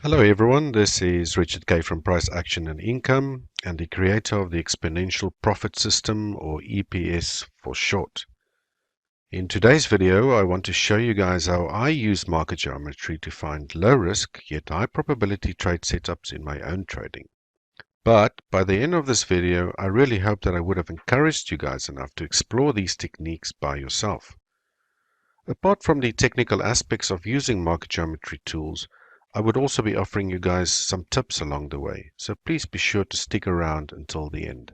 Hello everyone, this is Richard K from Price Action and Income and the creator of the Exponential Profit System, or EPS for short. In today's video, I want to show you guys how I use market geometry to find low risk yet high probability trade setups in my own trading. But by the end of this video, I really hope that I would have encouraged you guys enough to explore these techniques by yourself. Apart from the technical aspects of using market geometry tools, I would also be offering you guys some tips along the way, so please be sure to stick around until the end.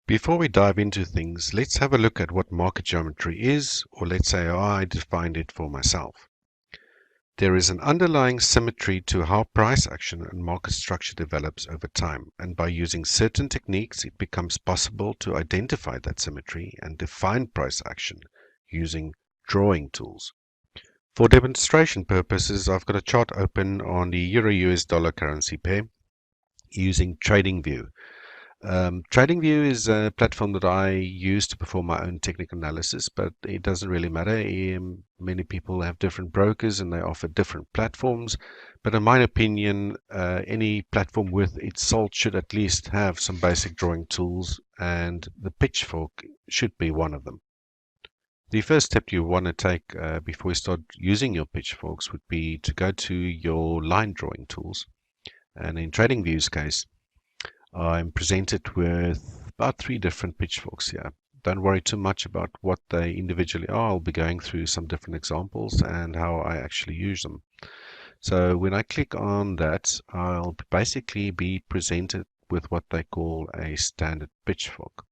Before we dive into things, let's have a look at what market geometry is, or let's say how I defined it for myself. There is an underlying symmetry to how price action and market structure develops over time, and by using certain techniques it becomes possible to identify that symmetry and define price action using drawing tools. For demonstration purposes, I've got a chart open on the Euro-US dollar currency pair using TradingView. TradingView is a platform that I use to perform my own technical analysis, but it doesn't really matter. Many people have different brokers and they offer different platforms. But in my opinion, any platform with its salt should at least have some basic drawing tools, and the Pitchfork should be one of them. The first step you want to take before you start using your pitchforks would be to go to your line drawing tools. And in TradingView's case, I'm presented with about 3 different pitchforks here. Don't worry too much about what they individually are. I'll be going through some different examples and how I actually use them. So when I click on that, I'll basically be presented with what they call a standard pitchfork.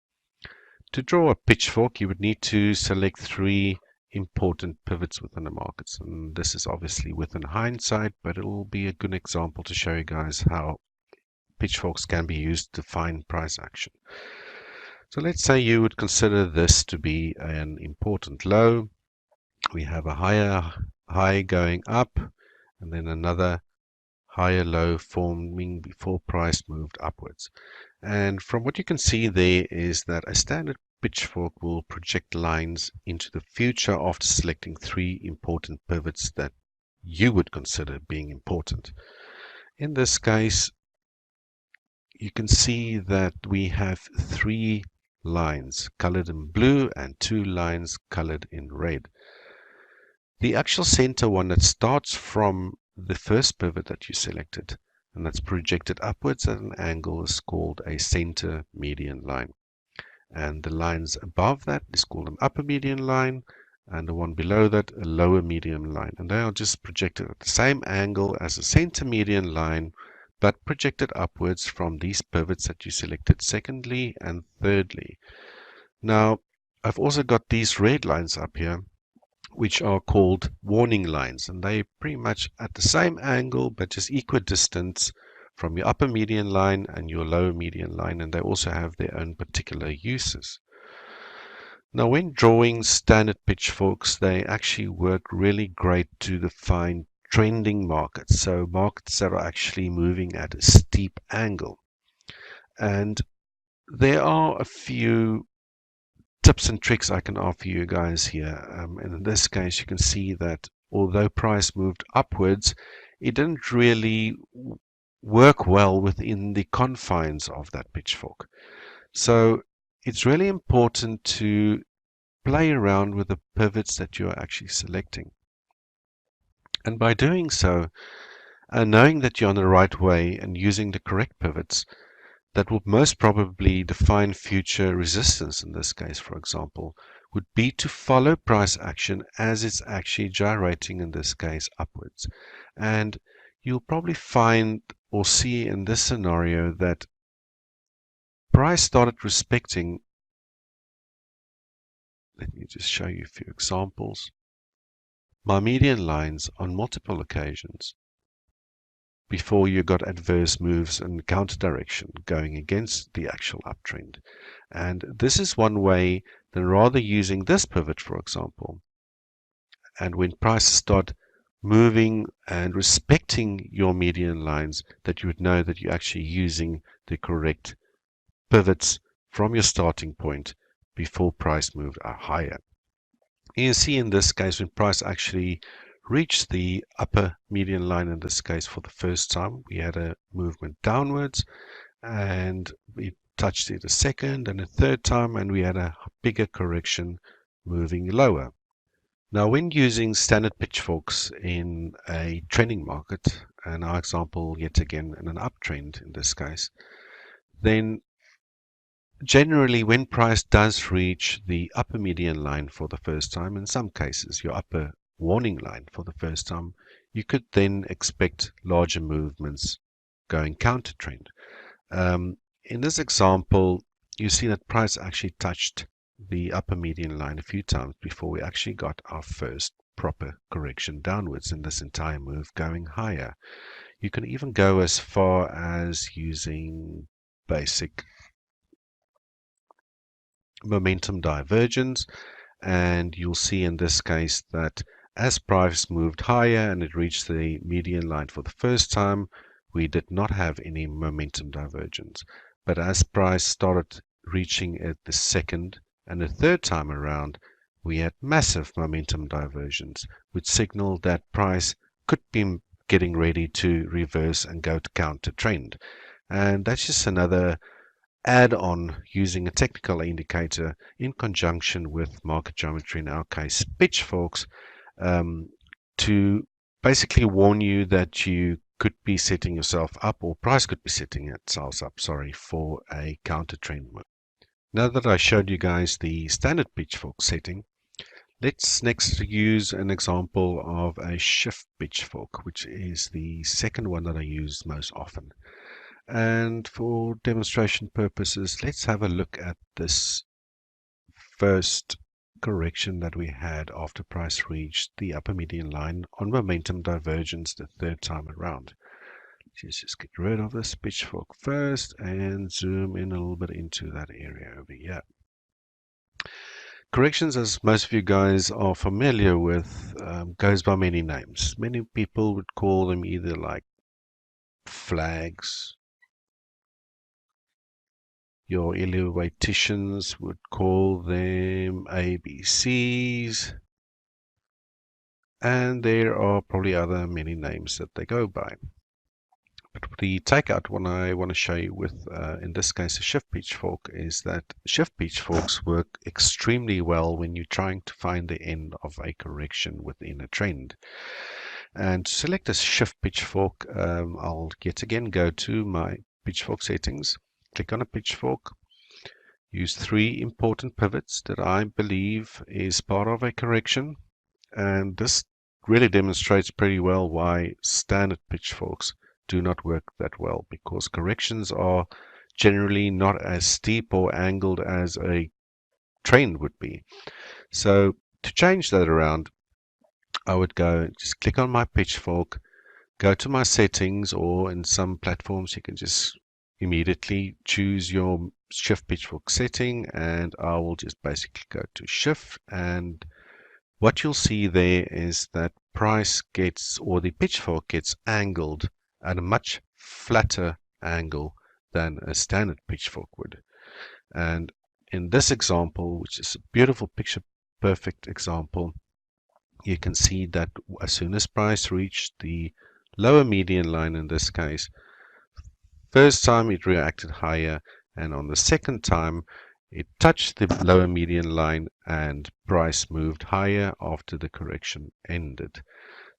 To draw a pitchfork, you would need to select 3 important pivots within the markets. And this is obviously within hindsight, but it will be a good example to show you guys how pitchforks can be used to find price action. So let's say you would consider this to be an important low. We have a higher high going up and then another higher low forming before price moved upwards. And from what you can see there is that a standard pitchfork will project lines into the future after selecting 3 important pivots that you would consider being important. In this case, you can see that we have 3 lines colored in blue and 2 lines colored in red. The actual center one that starts from the first pivot that you selected and that's projected upwards at an angle is called a center median line. And the lines above that is called an upper median line, and the one below that a lower median line. And they are just projected at the same angle as the center median line, but projected upwards from these pivots that you selected secondly and thirdly. Now, I've also got these red lines up here, which are called warning lines, and they're pretty much at the same angle but just equidistant from your upper median line and your lower median line, and they also have their own particular uses. Now, when drawing standard pitchforks, they actually work really great to define trending markets, so markets that are actually moving at a steep angle. And there are a few tips and tricks I can offer you guys here. And in this case, you can see that although price moved upwards, it didn't really work well within the confines of that pitchfork. So it's really important to play around with the pivots that you're actually selecting. And by doing so, and knowing that you're on the right way and using the correct pivots, that will most probably define future resistance in this case, for example, would be to follow price action as it's actually gyrating, in this case, upwards. And you'll probably find or see in this scenario that price started respecting, let me just show you a few examples, my median lines on multiple occasions before you got adverse moves and counter direction going against the actual uptrend. And this is one way than rather using this pivot, for example. And when prices start moving and respecting your median lines, that you would know that you're actually using the correct pivots from your starting point before price moved higher. You see in this case when price actually reached the upper median line in this case for the first time. We had a movement downwards, and we touched it a second and a third time, and we had a bigger correction moving lower. Now, when using standard pitchforks in a trending market, and our example yet again in an uptrend in this case, then generally when price does reach the upper median line for the first time, in some cases your upper warning line for the first time, you could then expect larger movements going counter trend. In this example, you see that price actually touched the upper median line a few times before we actually got our first proper correction downwards in this entire move going higher. You can even go as far as using basic momentum divergence, and you'll see in this case that as price moved higher and it reached the median line for the first time, we did not have any momentum divergence. But as price started reaching it the second and the third time around, we had massive momentum divergence, which signaled that price could be getting ready to reverse and go to counter trend. And that's just another add on using a technical indicator in conjunction with market geometry, in our case pitchforks, to basically warn you that you could be setting yourself up, or price could be setting itself up, for a counter trend move. Now that I showed you guys the standard pitchfork setting, let's next use an example of a shift pitchfork, which is the second one that I use most often. And for demonstration purposes, let's have a look at this first correction that we had after price reached the upper median line on momentum divergence the third time around. Let's just get rid of this pitchfork first and zoom in a little bit into that area over here. Corrections, as most of you guys are familiar with, goes by many names. Many people would call them either like flags. Your elevaticians would call them ABCs, and there are probably other many names that they go by. But the takeout one I want to show you with, in this case, a shift pitchfork, is that shift pitchforks work extremely well when you're trying to find the end of a correction within a trend. And to select a shift pitchfork, I'll yet again go to my pitchfork settings. Click on a pitchfork, use three important pivots that I believe is part of a correction, and this really demonstrates pretty well why standard pitchforks do not work that well, because corrections are generally not as steep or angled as a trend would be. So to change that around, I would go just click on my pitchfork, go to my settings, or in some platforms you can just immediately choose your shift pitchfork setting, and I will just basically go to shift, and what you'll see there is that price gets, or the pitchfork gets, angled at a much flatter angle than a standard pitchfork would. And in this example, which is a beautiful picture perfect example, you can see that as soon as price reached the lower median line in this case, first time it reacted higher, and on the second time it touched the lower median line and price moved higher after the correction ended.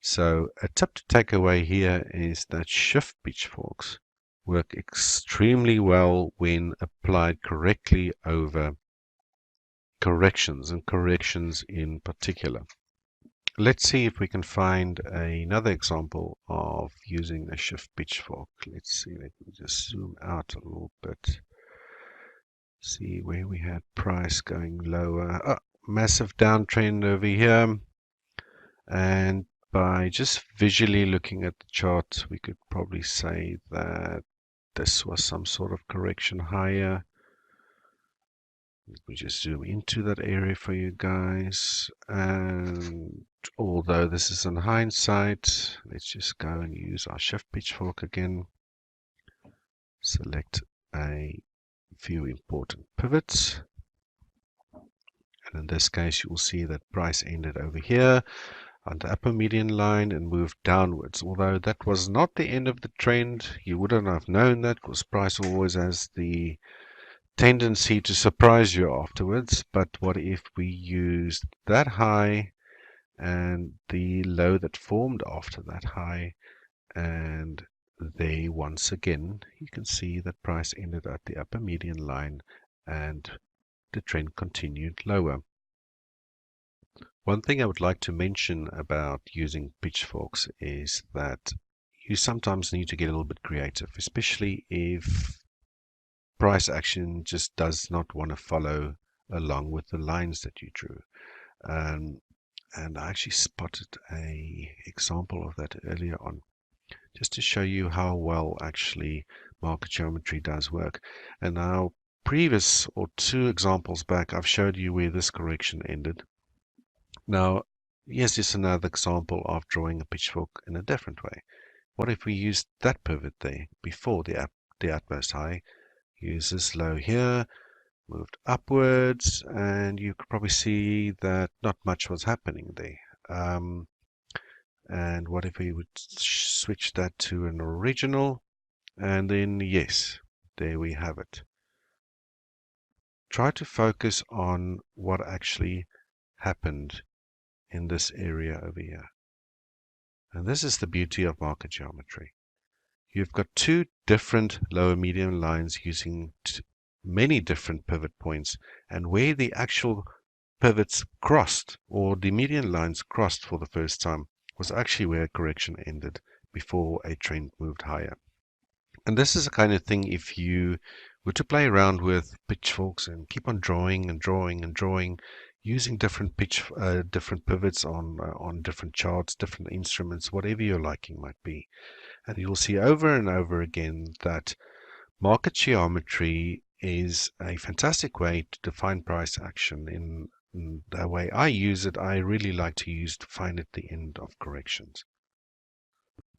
So a tip to take away here is that shift pitchforks work extremely well when applied correctly over corrections, and corrections in particular. Let's see if we can find another example of using a shift pitchfork. Let's see, let me just zoom out a little bit. See where we had price going lower. Oh, massive downtrend over here. And by just visually looking at the chart, we could probably say that this was some sort of correction higher. Let me just zoom into that area for you guys. And although this is in hindsight, let's just go and use our shift pitchfork again. Select a few important pivots. And in this case, you will see that price ended over here. on the upper median line and moved downwards. Although that was not the end of the trend, you wouldn't have known that because price always has the tendency to surprise you afterwards. But what if we used that high and the low that formed after that high, and there once again you can see that price ended at the upper median line and the trend continued lower. One thing I would like to mention about using pitchforks is that you sometimes need to get a little bit creative, especially if price action just does not want to follow along with the lines that you drew. And I actually spotted a example of that earlier on, just to show you how well actually market geometry does work. And now previous or two examples back, I've showed you where this correction ended. Now, here's just another example of drawing a pitchfork in a different way. What if we used that pivot there before the utmost high? Use this low here, moved upwards, and you could probably see that not much was happening there. And what if we would switch that to an original? And then, yes, there we have it. Try to focus on what actually happened in this area over here. And this is the beauty of market geometry. You've got two different lower median lines using many different pivot points, and where the actual pivots crossed, or the median lines crossed for the first time, was actually where a correction ended before a trend moved higher. And this is the kind of thing, if you were to play around with pitchforks and keep on drawing and drawing and drawing, using different different pivots on different charts, different instruments, whatever your liking might be, and you'll see over and over again that market geometry is a fantastic way to define price action. In the way I use it, I really like to use to find at the end of corrections.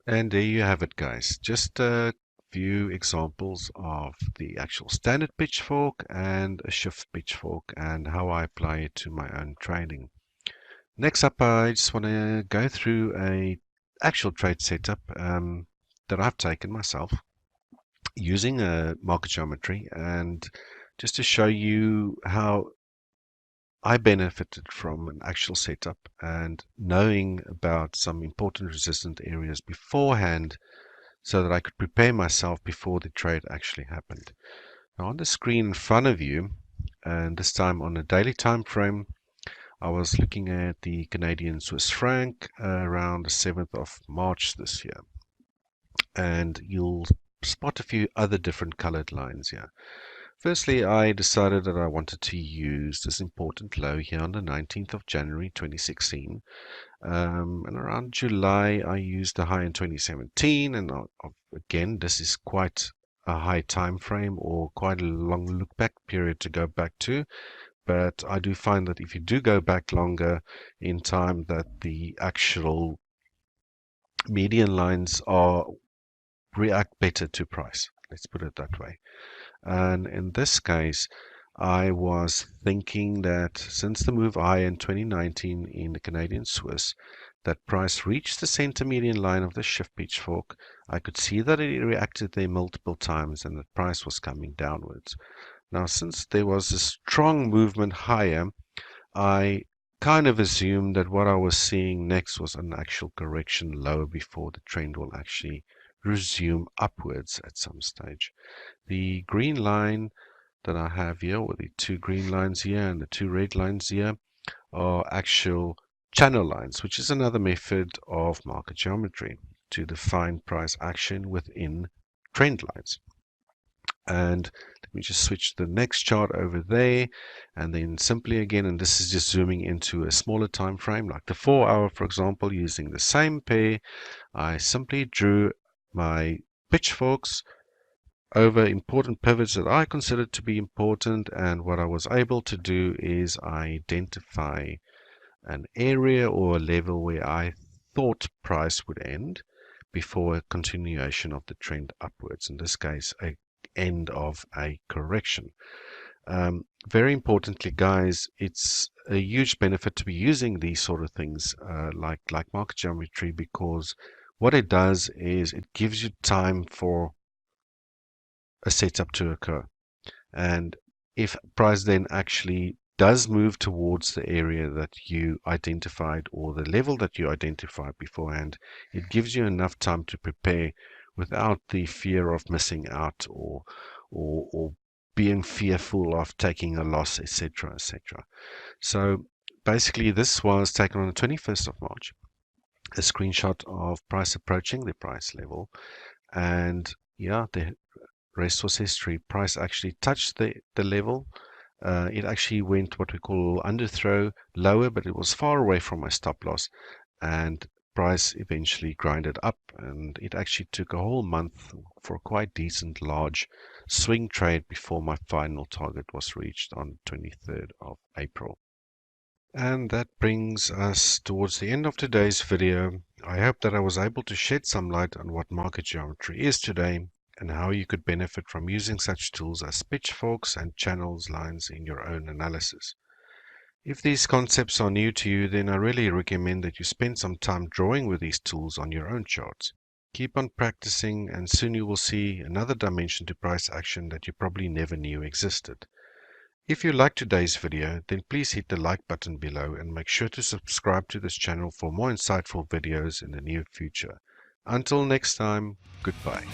And there you have it, guys. Just a few examples of the actual standard pitchfork and a shift pitchfork and how I apply it to my own trading. Next up, I just want to go through a actual trade setup that I've taken myself using market geometry, and just to show you how I benefited from an actual setup and knowing about some important resistant areas beforehand so that I could prepare myself before the trade actually happened. Now on the screen in front of you, and this time on a daily time frame, I was looking at the Canadian Swiss franc around the 7th of March this year. And you'll spot a few other different colored lines here. Firstly, I decided that I wanted to use this important low here on the 19th of January 2016. And around July, I used the high in 2017. And again, this is quite a high time frame or quite a long look back period to go back to. But I do find that if you do go back longer in time, that the actual median lines react better to price. Let's put it that way. And in this case, I was thinking that since the move higher in 2019 in the Canadian Swiss, that price reached the center median line of the shift pitchfork. I could see that it reacted there multiple times and the price was coming downwards. Now, since there was a strong movement higher, I kind of assumed that what I was seeing next was an actual correction lower before the trend will actually resume upwards at some stage. The green line that I have here, or the two green lines here and the two red lines here, are actual channel lines, which is another method of market geometry to define price action within trend lines. And let me just switch to the next chart over there, and then simply again, and this is just zooming into a smaller time frame like the 4 hour, for example, using the same pair, I simply drew my pitchforks over important pivots that I considered to be important, and what I was able to do is identify an area or a level where I thought price would end before a continuation of the trend upwards, in this case a end of a correction. Very importantly, guys, it's a huge benefit to be using these sort of things like market geometry, because what it does is it gives you time for a setup to occur. And if price then actually does move towards the area that you identified or the level that you identified beforehand, it gives you enough time to prepare without the fear of missing out or being fearful of taking a loss, etc., etc. So basically, this was taken on the 21st of March, a screenshot of price approaching the price level, and yeah, the rest was history. Price actually touched the level. It actually went what we call underthrow lower, but it was far away from my stop loss, and price eventually grinded up, and it actually took a whole month for a quite decent large swing trade before my final target was reached on 23rd of April. And that brings us towards the end of today's video. I hope that I was able to shed some light on what market geometry is today and how you could benefit from using such tools as pitchforks and channels lines in your own analysis. If these concepts are new to you, then I really recommend that you spend some time drawing with these tools on your own charts. Keep on practicing, and soon you will see another dimension to price action that you probably never knew existed. If you liked today's video, then please hit the like button below and make sure to subscribe to this channel for more insightful videos in the near future. Until next time, goodbye.